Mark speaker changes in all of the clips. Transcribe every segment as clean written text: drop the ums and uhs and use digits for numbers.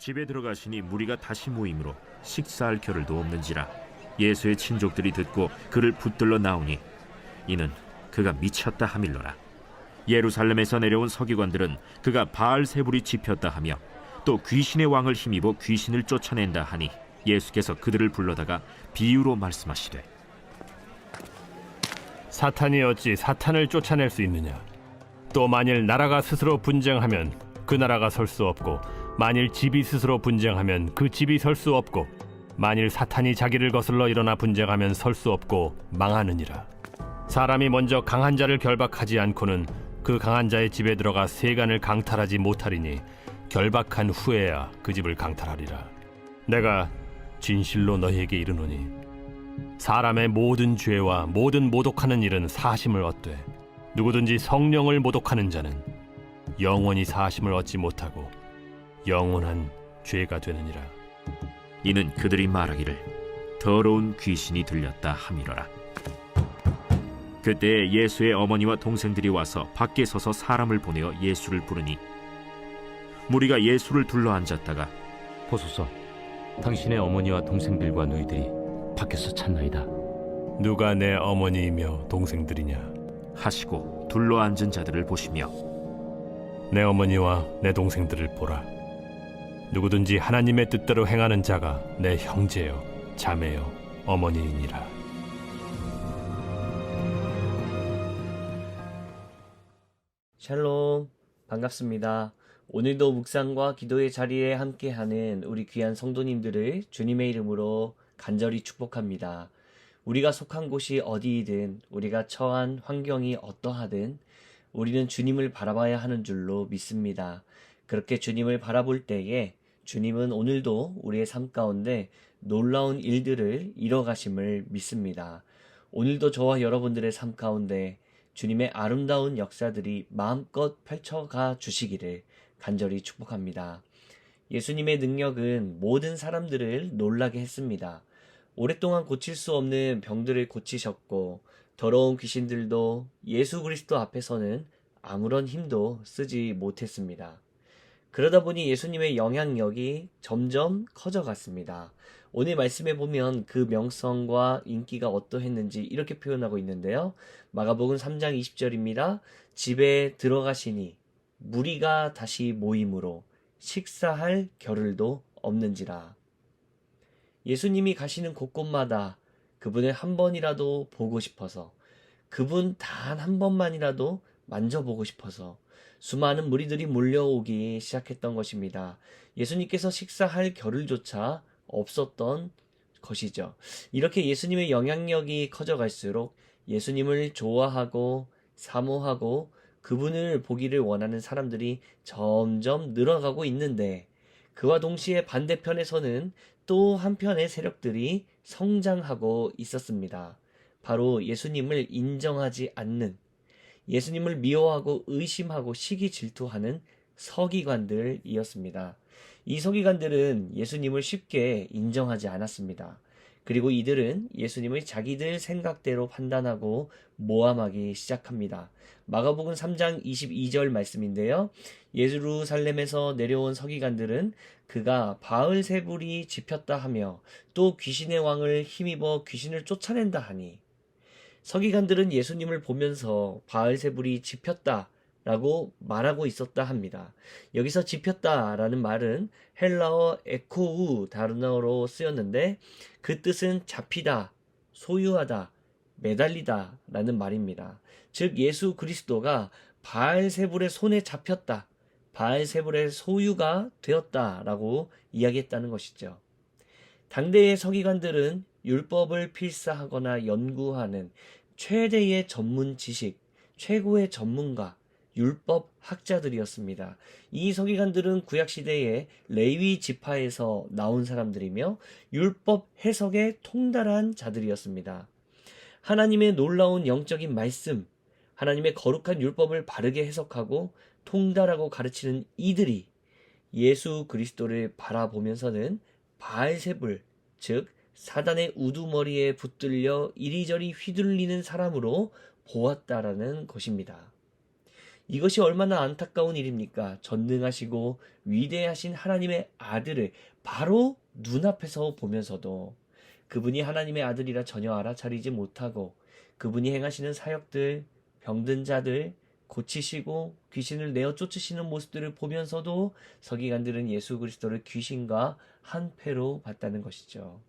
Speaker 1: 집에 들어가시니 무리가 다시 모이므로 식사할 겨를도 없는지라. 예수의 친족들이 듣고 그를 붙들러 나오니 이는 그가 미쳤다 하밀러라. 예루살렘에서 내려온 서기관들은 그가 바알세불이 집혔다 하며 또 귀신의 왕을 힘입어 귀신을 쫓아낸다 하니 예수께서 그들을 불러다가 비유로 말씀하시되,
Speaker 2: 사탄이 어찌 사탄을 쫓아낼 수 있느냐? 또 만일 나라가 스스로 분쟁하면 그 나라가 설 수 없고, 만일 집이 스스로 분쟁하면 그 집이 설 수 없고, 만일 사탄이 자기를 거슬러 일어나 분쟁하면 설 수 없고 망하느니라. 사람이 먼저 강한 자를 결박하지 않고는 그 강한 자의 집에 들어가 세간을 강탈하지 못하리니 결박한 후에야 그 집을 강탈하리라. 내가 진실로 너희에게 이르노니 사람의 모든 죄와 모든 모독하는 일은 사심을 얻되 누구든지 성령을 모독하는 자는 영원히 사심을 얻지 못하고 영원한 죄가 되느니라.
Speaker 1: 이는 그들이 말하기를 더러운 귀신이 들렸다 함이로라. 그때 예수의 어머니와 동생들이 와서 밖에 서서 사람을 보내어 예수를 부르니 무리가 예수를 둘러 앉았다가
Speaker 3: 보소서, 당신의 어머니와 동생들과 너희들이 밖에서 찾나이다.
Speaker 2: 누가 내 어머니이며 동생들이냐?
Speaker 1: 하시고 둘러 앉은 자들을 보시며
Speaker 2: 내 어머니와 내 동생들을 보라. 누구든지 하나님의 뜻대로 행하는 자가 내 형제요 자매요 어머니이니라.
Speaker 4: 샬롬, 반갑습니다. 오늘도 묵상과 기도의 자리에 함께하는 우리 귀한 성도님들을 주님의 이름으로 간절히 축복합니다. 우리가 속한 곳이 어디이든, 우리가 처한 환경이 어떠하든 우리는 주님을 바라봐야 하는 줄로 믿습니다. 그렇게 주님을 바라볼 때에 주님은 오늘도 우리의 삶 가운데 놀라운 일들을 이뤄가심을 믿습니다. 오늘도 저와 여러분들의 삶 가운데 주님의 아름다운 역사들이 마음껏 펼쳐가 주시기를 간절히 축복합니다. 예수님의 능력은 모든 사람들을 놀라게 했습니다. 오랫동안 고칠 수 없는 병들을 고치셨고, 더러운 귀신들도 예수 그리스도 앞에서는 아무런 힘도 쓰지 못했습니다. 그러다 보니 예수님의 영향력이 점점 커져갔습니다. 오늘 말씀에 보면 그 명성과 인기가 어떠했는지 이렇게 표현하고 있는데요. 마가복음 3장 20절입니다. 집에 들어가시니 무리가 다시 모임으로 식사할 겨를도 없는지라. 예수님이 가시는 곳곳마다 그분을 한 번이라도 보고 싶어서, 그분 단 한 번만이라도 만져보고 싶어서 수많은 무리들이 몰려오기 시작했던 것입니다. 예수님께서 식사할 겨를조차 없었던 것이죠. 이렇게 예수님의 영향력이 커져갈수록 예수님을 좋아하고 사모하고 그분을 보기를 원하는 사람들이 점점 늘어가고 있는데, 그와 동시에 반대편에서는 또 한편의 세력들이 성장하고 있었습니다. 바로 예수님을 인정하지 않는, 예수님을 미워하고 의심하고 시기 질투하는 서기관들이었습니다. 이 서기관들은 예수님을 쉽게 인정하지 않았습니다. 그리고 이들은 예수님을 자기들 생각대로 판단하고 모함하기 시작합니다. 마가복음 3장 22절 말씀인데요. 예루살렘에서 내려온 서기관들은 그가 바알세불이 집혔다 하며 또 귀신의 왕을 힘입어 귀신을 쫓아낸다 하니, 서기관들은 예수님을 보면서 바알세불이 집혔다 라고 말하고 있었다 합니다. 여기서 집혔다 라는 말은 헬라어 에코우 단어로 쓰였는데 그 뜻은 잡히다, 소유하다, 매달리다 라는 말입니다. 즉 예수 그리스도가 바알세불의 손에 잡혔다, 바알세불의 소유가 되었다 라고 이야기했다는 것이죠. 당대의 서기관들은 율법을 필사하거나 연구하는 최대의 전문 지식, 최고의 전문가, 율법 학자들이었습니다. 이 서기관들은 구약시대의 레위 지파에서 나온 사람들이며 율법 해석에 통달한 자들이었습니다. 하나님의 놀라운 영적인 말씀, 하나님의 거룩한 율법을 바르게 해석하고 통달하고 가르치는 이들이 예수 그리스도를 바라보면서는 바알세불, 즉 사단의 우두머리에 붙들려 이리저리 휘둘리는 사람으로 보았다라는 것입니다. 이것이 얼마나 안타까운 일입니까? 전능하시고 위대하신 하나님의 아들을 바로 눈앞에서 보면서도 그분이 하나님의 아들이라 전혀 알아차리지 못하고 그분이 행하시는 사역들, 병든 자들, 고치시고 귀신을 내어 쫓으시는 모습들을 보면서도 서기관들은 예수 그리스도를 귀신과 한패로 봤다는 것이죠.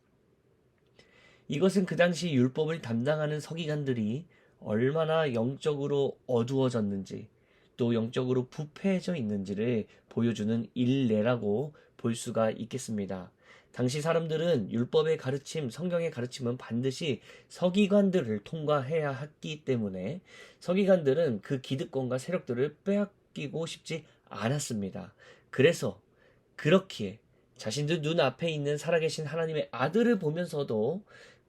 Speaker 4: 이것은 그 당시 율법을 담당하는 서기관들이 얼마나 영적으로 어두워졌는지 또 영적으로 부패해져 있는지를 보여주는 일례라고 볼 수가 있겠습니다. 당시 사람들은 율법의 가르침, 성경의 가르침은 반드시 서기관들을 통과해야 했기 때문에 서기관들은 그 기득권과 세력들을 빼앗기고 싶지 않았습니다. 그래서 그렇기에 자신들 눈앞에 있는 살아계신 하나님의 아들을 보면서도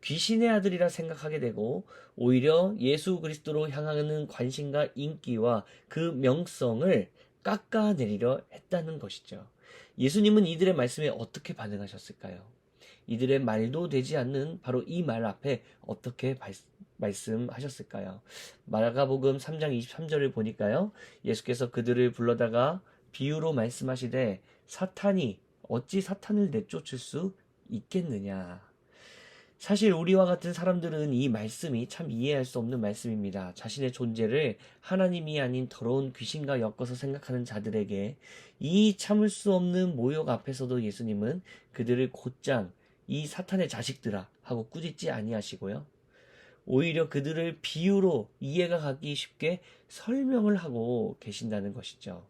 Speaker 4: 귀신의 아들이라 생각하게 되고 오히려 예수 그리스도로 향하는 관심과 인기와 그 명성을 깎아내리려 했다는 것이죠. 예수님은 이들의 말씀에 어떻게 반응하셨을까요? 이들의 말도 되지 않는 바로 이 말 앞에 어떻게 말씀하셨을까요? 마가복음 3장 23절을 보니까요. 예수께서 그들을 불러다가 비유로 말씀하시되 사탄이 어찌 사탄을 내쫓을 수 있겠느냐. 사실 우리와 같은 사람들은 이 말씀이 참 이해할 수 없는 말씀입니다. 자신의 존재를 하나님이 아닌 더러운 귀신과 엮어서 생각하는 자들에게 이 참을 수 없는 모욕 앞에서도 예수님은 그들을 곧장 이 사탄의 자식들아 하고 꾸짖지 아니하시고요. 오히려 그들을 비유로 이해가 가기 쉽게 설명을 하고 계신다는 것이죠.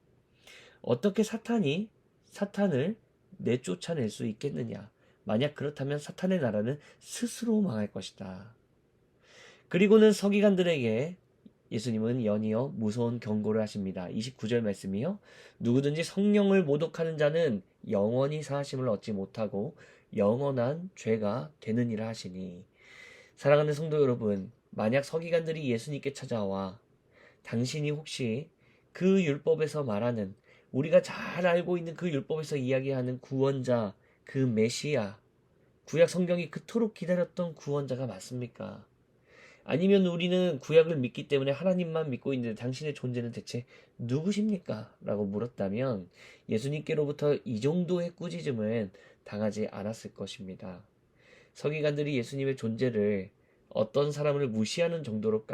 Speaker 4: 어떻게 사탄이 사탄을 내쫓아낼 수 있겠느냐? 만약 그렇다면 사탄의 나라는 스스로 망할 것이다. 그리고는 서기관들에게 예수님은 연이어 무서운 경고를 하십니다. 29절 말씀이요. 누구든지 성령을 모독하는 자는 영원히 사하심을 얻지 못하고 영원한 죄가 되느니라 하시니. 사랑하는 성도 여러분, 만약 서기관들이 예수님께 찾아와 당신이 혹시 그 율법에서 말하는 우리가 잘 알고 있는 그 율법에서 이야기하는 구원자, 그 메시아, 구약 성경이 그토록 기다렸던 구원자가 맞습니까? 아니면 우리는 구약을 믿기 때문에 하나님만 믿고 있는데 당신의 존재는 대체 누구십니까? 라고 물었다면 예수님께로부터 이 정도의 꾸짖음은 당하지 않았을 것입니다. 서기관들이 예수님의 존재를 어떤 사람을 무시하는 정도로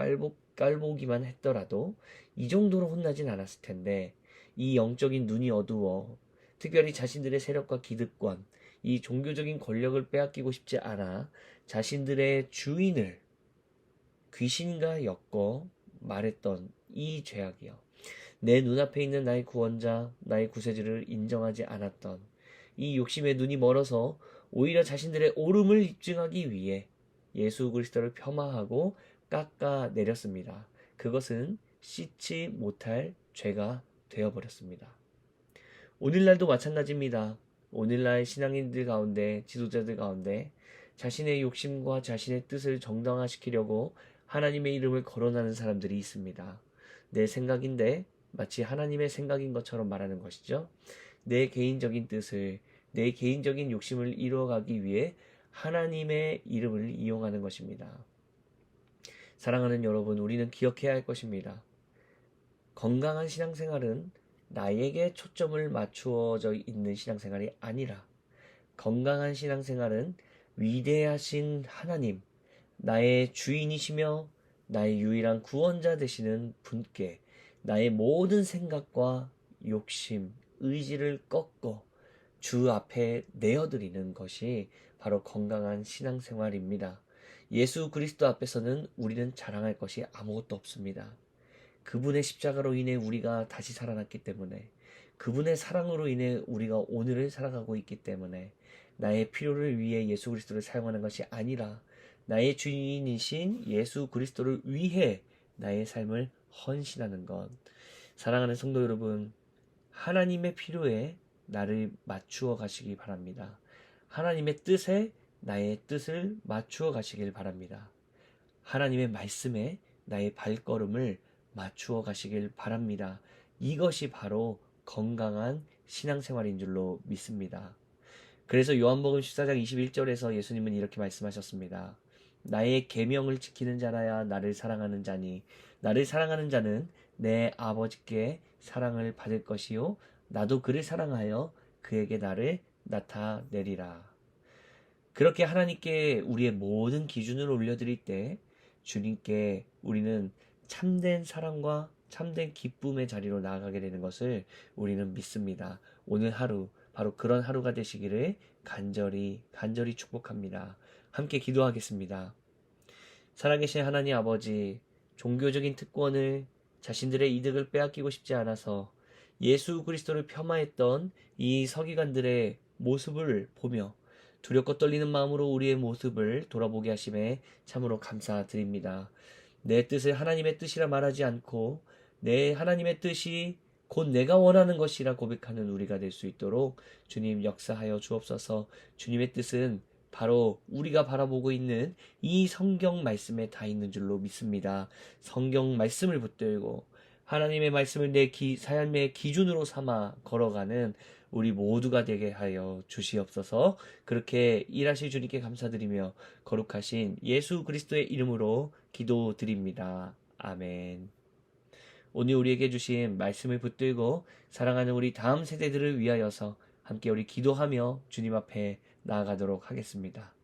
Speaker 4: 깔보기만 했더라도 이 정도로 혼나진 않았을 텐데 이 영적인 눈이 어두워 특별히 자신들의 세력과 기득권, 이 종교적인 권력을 빼앗기고 싶지 않아 자신들의 주인을 귀신과 엮어 말했던 이 죄악이요. 내 눈앞에 있는 나의 구원자, 나의 구세주를 인정하지 않았던 이 욕심의 눈이 멀어서 오히려 자신들의 옳음을 입증하기 위해 예수 그리스도를 폄하하고 깎아내렸습니다. 그것은 씻지 못할 죄가 되어버렸습니다. 오늘날도 마찬가지입니다. 오늘날 신앙인들 가운데, 지도자들 가운데 자신의 욕심과 자신의 뜻을 정당화시키려고 하나님의 이름을 거론하는 사람들이 있습니다. 내 생각인데 마치 하나님의 생각인 것처럼 말하는 것이죠. 내 개인적인 뜻을, 내 개인적인 욕심을 이루어가기 위해 하나님의 이름을 이용하는 것입니다. 사랑하는 여러분, 우리는 기억해야 할 것입니다. 건강한 신앙생활은 나에게 초점을 맞추어져 있는 신앙생활이 아니라 건강한 신앙생활은 위대하신 하나님, 나의 주인이시며 나의 유일한 구원자 되시는 분께 나의 모든 생각과 욕심, 의지를 꺾어 주 앞에 내어드리는 것이 바로 건강한 신앙생활입니다. 예수 그리스도 앞에서는 우리는 자랑할 것이 아무것도 없습니다. 그분의 십자가로 인해 우리가 다시 살아났기 때문에, 그분의 사랑으로 인해 우리가 오늘을 살아가고 있기 때문에 나의 필요를 위해 예수 그리스도를 사용하는 것이 아니라 나의 주인이신 예수 그리스도를 위해 나의 삶을 헌신하는 것. 사랑하는 성도 여러분, 하나님의 필요에 나를 맞추어 가시기 바랍니다. 하나님의 뜻에 나의 뜻을 맞추어 가시길 바랍니다. 하나님의 말씀에 나의 발걸음을 맞추어 가시길 바랍니다. 이것이 바로 건강한 신앙생활인 줄로 믿습니다. 그래서 요한복음 14장 21절에서 예수님은 이렇게 말씀하셨습니다. 나의 계명을 지키는 자라야 나를 사랑하는 자니 나를 사랑하는 자는 내 아버지께 사랑을 받을 것이요 나도 그를 사랑하여 그에게 나를 나타내리라. 그렇게 하나님께 우리의 모든 기준을 올려드릴 때 주님께 우리는 참된 사랑과 참된 기쁨의 자리로 나아가게 되는 것을 우리는 믿습니다. 오늘 하루 바로 그런 하루가 되시기를 간절히 축복합니다. 함께 기도하겠습니다. 살아계신 하나님 아버지, 종교적인 특권을 자신들의 이득을 빼앗기고 싶지 않아서 예수 그리스도를 폄하했던 이 서기관들의 모습을 보며 두렵고 떨리는 마음으로 우리의 모습을 돌아보게 하심에 참으로 감사드립니다. 내 뜻을 하나님의 뜻이라 말하지 않고 내 하나님의 뜻이 곧 내가 원하는 것이라 고백하는 우리가 될 수 있도록 주님 역사하여 주옵소서. 주님의 뜻은 바로 우리가 바라보고 있는 이 성경 말씀에 다 있는 줄로 믿습니다. 성경 말씀을 붙들고 하나님의 말씀을 내 삶의 기준으로 삼아 걸어가는 우리 모두가 되게 하여 주시옵소서. 그렇게 일하실 주님께 감사드리며 거룩하신 예수 그리스도의 이름으로 기도드립니다. 아멘. 오늘 우리에게 주신 말씀을 붙들고 사랑하는 우리 다음 세대들을 위하여서 함께 우리 기도하며 주님 앞에 나아가도록 하겠습니다.